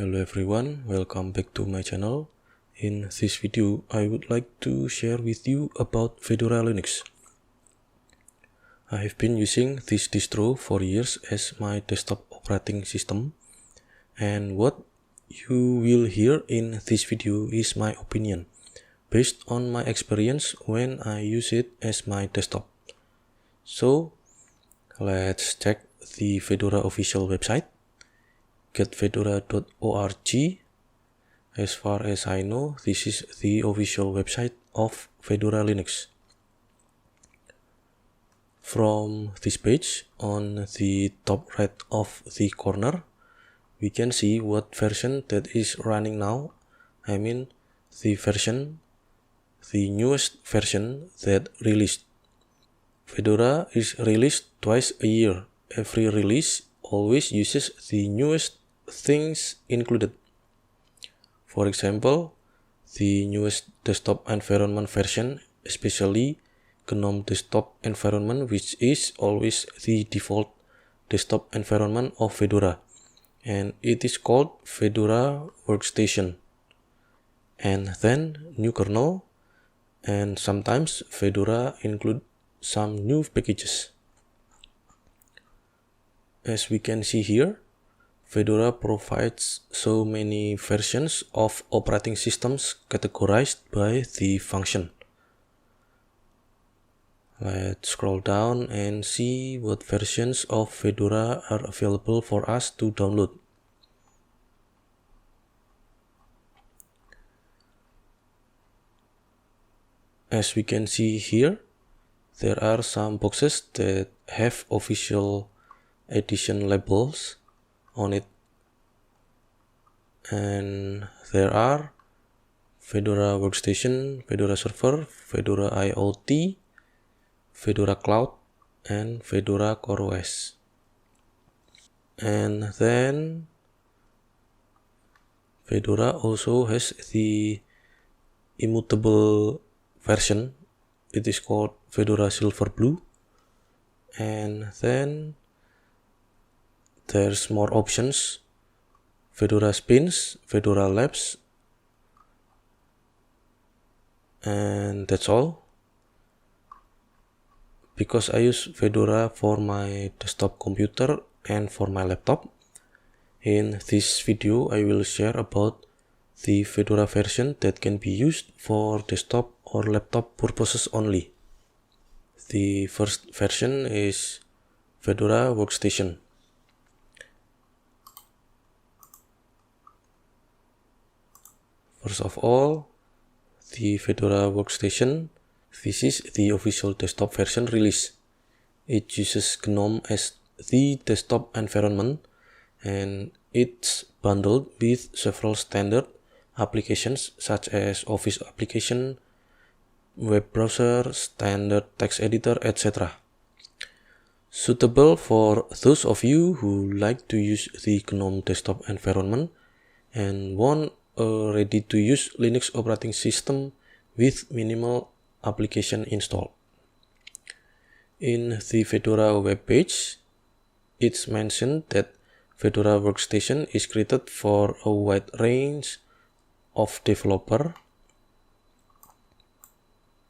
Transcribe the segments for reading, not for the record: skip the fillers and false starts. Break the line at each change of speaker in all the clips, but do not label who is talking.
Hello everyone, welcome back to my channel. In this video, I would like to share with you about Fedora Linux. I have been using this distro for years as my desktop operating system, and what you will hear in this video is my opinion, based on my experience when I use it as my desktop. So, let's check the Fedora official website, getfedora.org. As far as I know, this is the official website of Fedora Linux. From this page, on the top right of the corner, we can see what version that is running now. I mean, the newest version that released. Fedora is released twice a year. Every release always uses the newest things included. For example, the newest desktop environment version, especially GNOME desktop environment, which is always the default desktop environment of Fedora, and it is called Fedora Workstation. And then new kernel, and sometimes Fedora include some new packages. As we can see here, Fedora provides so many versions of operating systems categorized by the function. Let's scroll down and see what versions of Fedora are available for us to download. As we can see here, there are some boxes that have official edition labels on it, and there are Fedora Workstation, Fedora Server, Fedora IoT, Fedora Cloud, and Fedora CoreOS. And then Fedora also has the immutable version. It is called Fedora Silverblue. And then there's more options: Fedora Spins, Fedora Labs, and that's all. Because I use Fedora for my desktop computer and for my laptop, in this video I will share about the Fedora version that can be used for desktop or laptop purposes only. The first version is Fedora Workstation. First of all, the Fedora Workstation, this is the official desktop version release. It uses GNOME as the desktop environment, and it's bundled with several standard applications such as Office application, web browser, standard text editor, etc. Suitable for those of you who like to use the GNOME desktop environment and want a ready-to-use Linux operating system with minimal application installed. In the Fedora web page, it's mentioned that Fedora Workstation is created for a wide range of developers,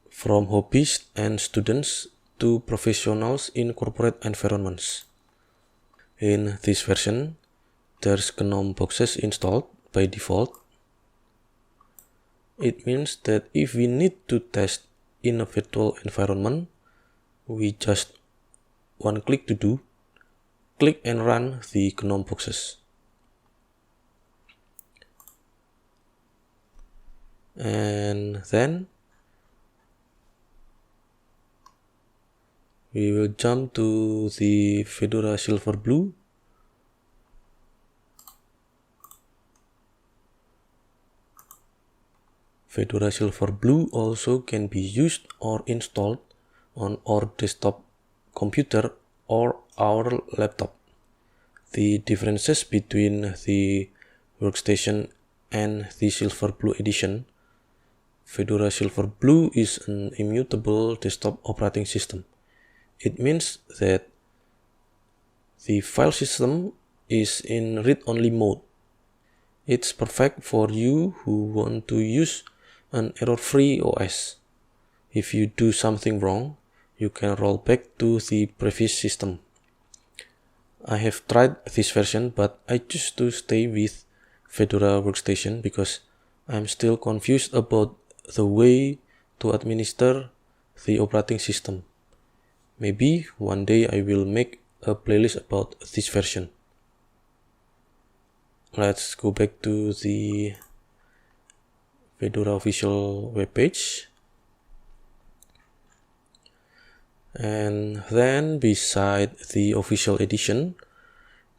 from hobbyists and students to professionals in corporate environments. In this version, there's GNOME boxes installed by default. It means that if we need to test in a virtual environment, we just one click to do, click and run the GNOME boxes. And then we will jump to the Fedora Silverblue. Fedora Silverblue also can be used or installed on our desktop computer or our laptop. The differences between the Workstation and the Silverblue edition: Fedora Silverblue is an immutable desktop operating system. It means that the file system is in read-only mode. It's perfect for you who want to use an error-free OS. If you do something wrong, you can roll back to the previous system. I have tried this version, but I choose to stay with Fedora Workstation because I'm still confused about the way to administer the operating system. Maybe one day I will make a playlist about this version. Let's go back to the Fedora official webpage. And then beside the official edition,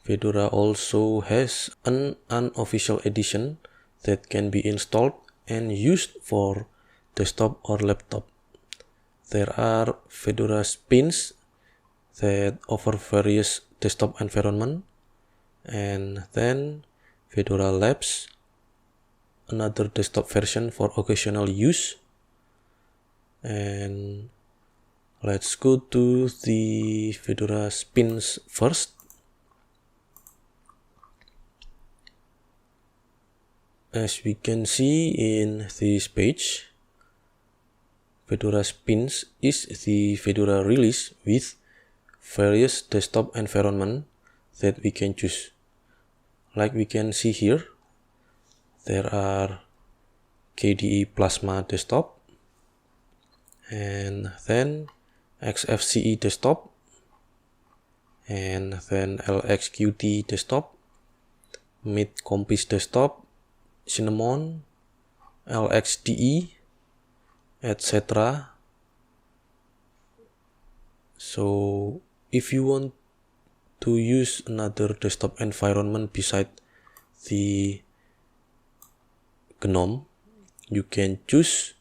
Fedora also has an unofficial edition that can be installed and used for desktop or laptop. There are Fedora spins that offer various desktop environment, and then Fedora Labs, another desktop version for occasional use. And let's go to the Fedora spins first. As we can see in this page, Fedora Spins is the Fedora release with various desktop environment that we can choose. Like we can see here, there are KDE Plasma desktop, and then XFCE desktop, and then LXQT desktop, Mid Compis desktop, Cinnamon, LXDE, etc. So if you want to use another desktop environment beside the GNOME, you can choose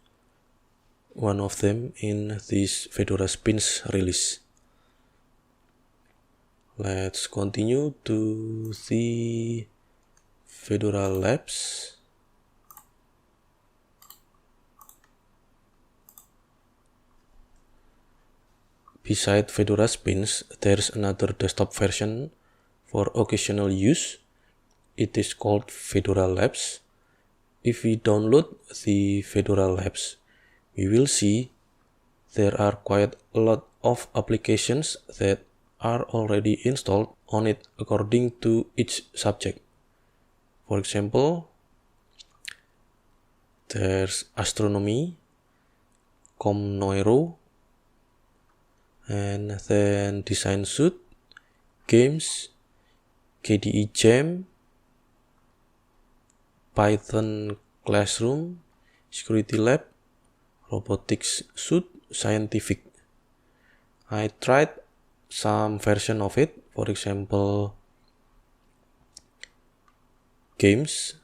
one of them in this Fedora Spins release. Let's continue to the Fedora Labs. Beside Fedora Spins, there's another desktop version for occasional use. It is called Fedora Labs. If we download the Fedora Labs, we will see there are quite a lot of applications that are already installed on it according to each subject. For example, there's Astronomy, ComNeuro, and then Design Suite, Games, KDE Jam, Python Classroom, Security Lab, Robotics Suite, Scientific. I tried some version of it, for example, Games.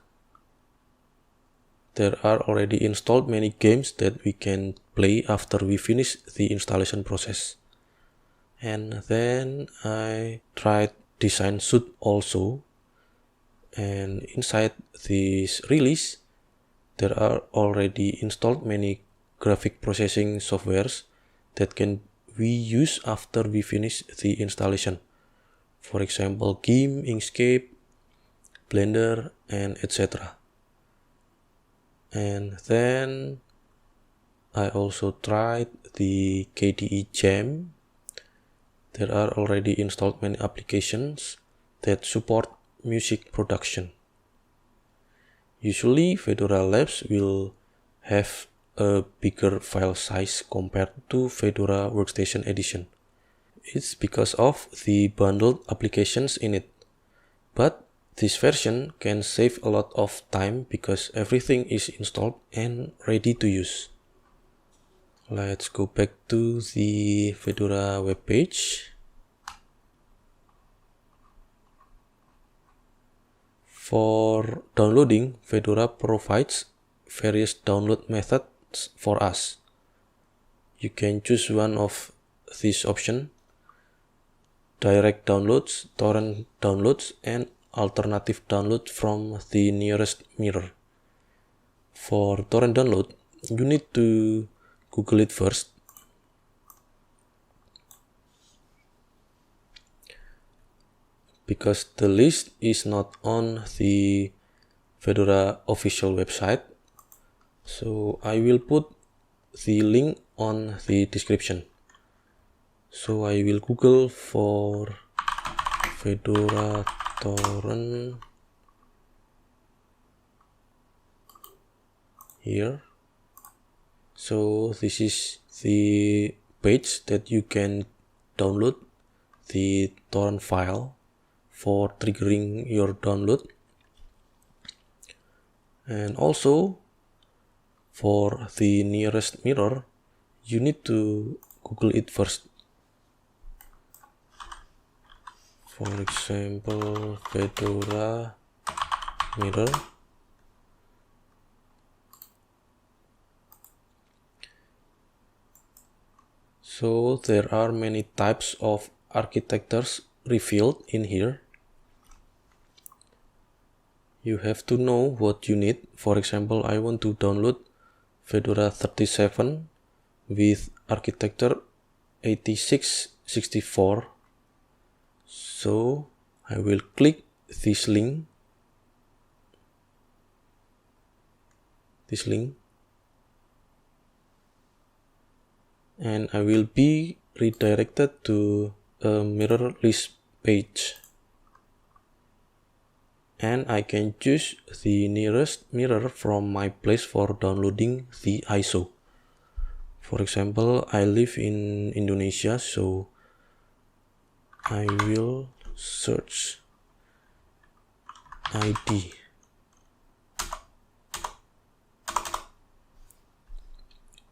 There are already installed many games that we can play after we finish the installation process. And then I tried Design Suite also, and inside this release there are already installed many graphic processing softwares that can we use after we finish the installation. For example, GIMP, Inkscape, Blender, and etc. And then I also tried the KDE Jam. There are already installed many applications that support music production. Usually Fedora Labs will have a bigger file size compared to Fedora Workstation Edition. It's because of the bundled applications in it. But this version can save a lot of time because everything is installed and ready to use. Let's go back to the Fedora webpage. For downloading, Fedora provides various download methods for us. You can choose one of these options: direct downloads, torrent downloads, and alternative download from the nearest mirror. For torrent download, you need to Google it first. Because the list is not on the Fedora official website. So I will put the link on the description. So I will Google for Fedora torrent here. So this is the page that you can download the torrent file for triggering your download. And also for the nearest mirror, you need to Google it first. For example, Fedora mirror. So there are many types of architectures revealed in here. You have to know what you need. For example, I want to download Fedora 37 with architecture 8664. So I will click this link. And I will be redirected to a mirror list page. And I can choose the nearest mirror from my place for downloading the ISO. For example, I live in Indonesia, so I will search ID.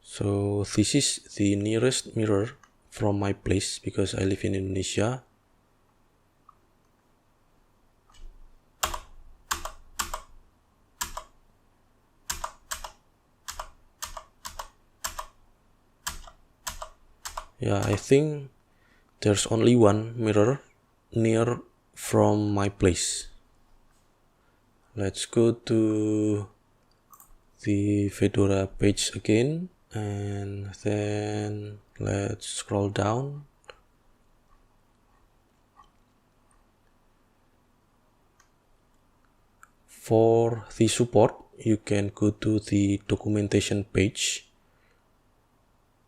So this is the nearest mirror from my place because I live in Indonesia. Yeah, I think there's only one mirror near from my place. Let's go to the Fedora page again. And then let's scroll down. For the support, you can go to the documentation page,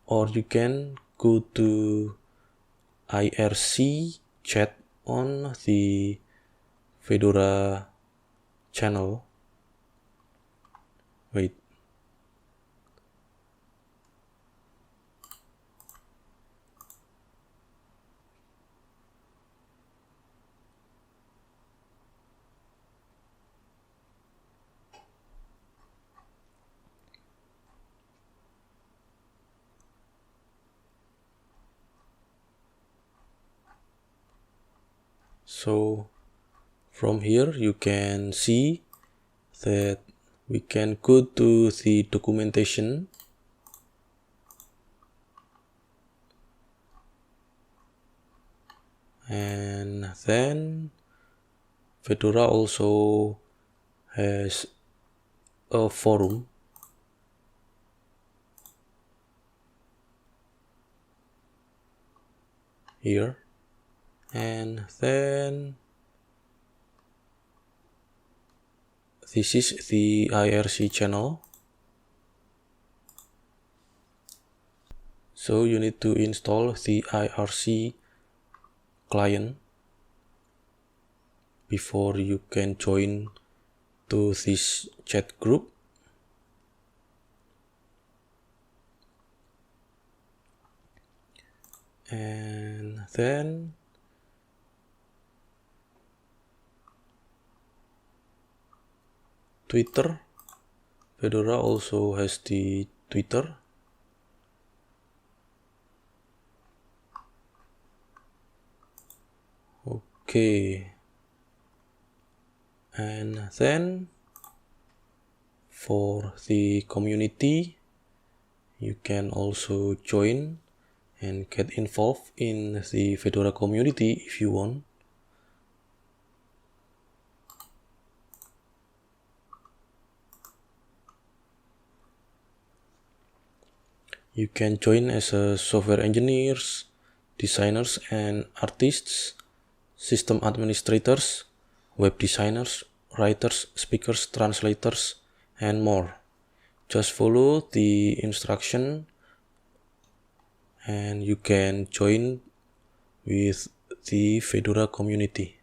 or you can go to IRC chat on the Fedora channel. Wait. So from here you can see that we can go to the documentation and then Fedora also has a forum. Here. And then this is the IRC channel. So you need to install the IRC client before you can join to this chat group. And then Twitter. Fedora also has the Twitter. Okay. And then for the community, you can also join and get involved in the Fedora community if you want. You can join as a software engineers, designers and artists, system administrators, web designers, writers, speakers, translators, and more. Just follow the instruction and you can join with the Fedora community.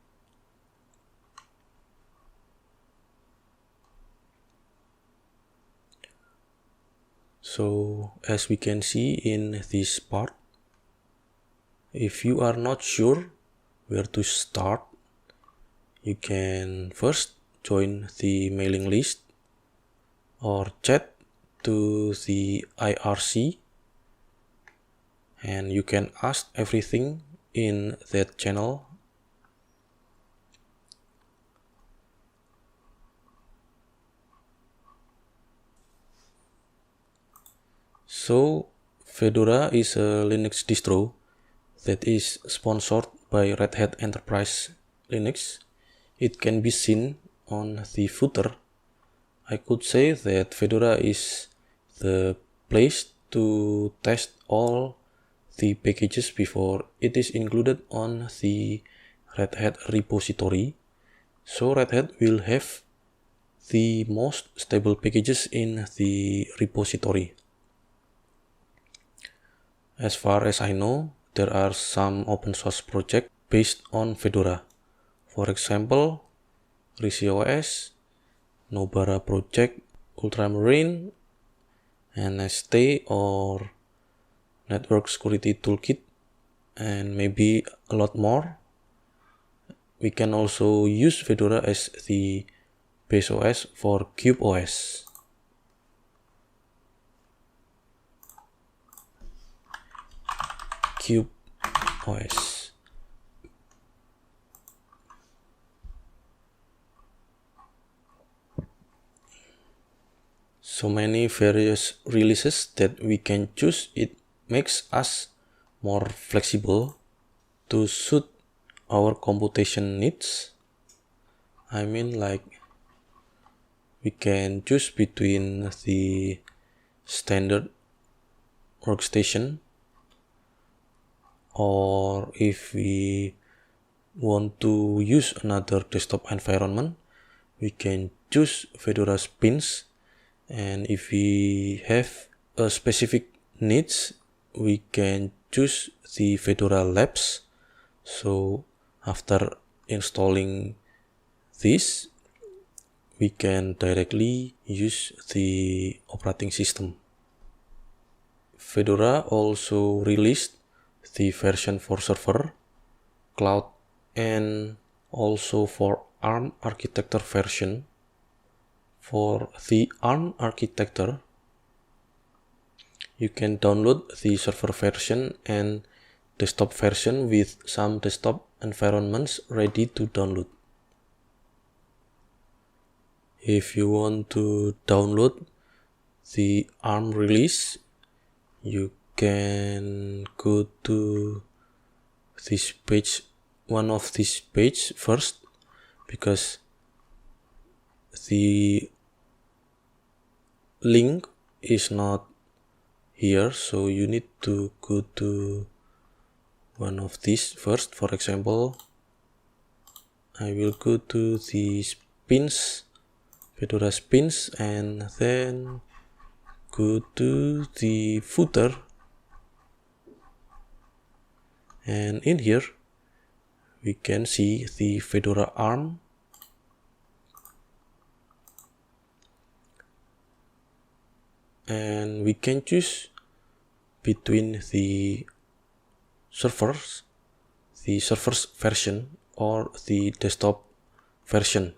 So as we can see in this part, if you are not sure where to start, you can first join the mailing list or chat to the IRC, and you can ask everything in that channel. So Fedora is a Linux distro that is sponsored by Red Hat Enterprise Linux. It can be seen on the footer. I could say that Fedora is the place to test all the packages before it is included on the Red Hat repository. So Red Hat will have the most stable packages in the repository. As far as I know, there are some open source projects based on Fedora. For example, RisiOS, Nobara Project, Ultramarine, NST or Network Security Toolkit, and maybe a lot more. We can also use Fedora as the base OS for KubeOS. KubeOS. So many various releases that we can choose. It makes us more flexible to suit our computation needs. I mean, like, we can choose between the standard workstation, or if we want to use another desktop environment, we can choose Fedora Spins. And if we have a specific needs, we can choose the Fedora Labs. So after installing this, we can directly use the operating system. Fedora also released the version for server, cloud, and also for ARM architecture version. For the ARM architecture, you can download the server version and desktop version with some desktop environments ready to download. If you want to download the ARM release, you can go to this page, one of these pages first, because the link is not here, so you need to go to one of these first. For example, I will go to the Spins, Fedora Spins, and then go to the footer, and in here we can see the Fedora ARM. And we can choose between the servers version or the desktop version.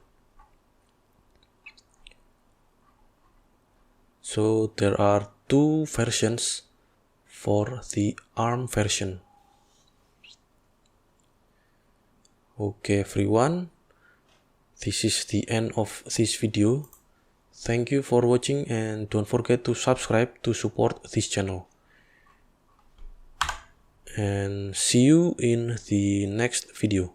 So there are two versions for the ARM version. Okay everyone, this is the end of this video. Thank you for watching, and don't forget to subscribe to support this channel. And see you in the next video.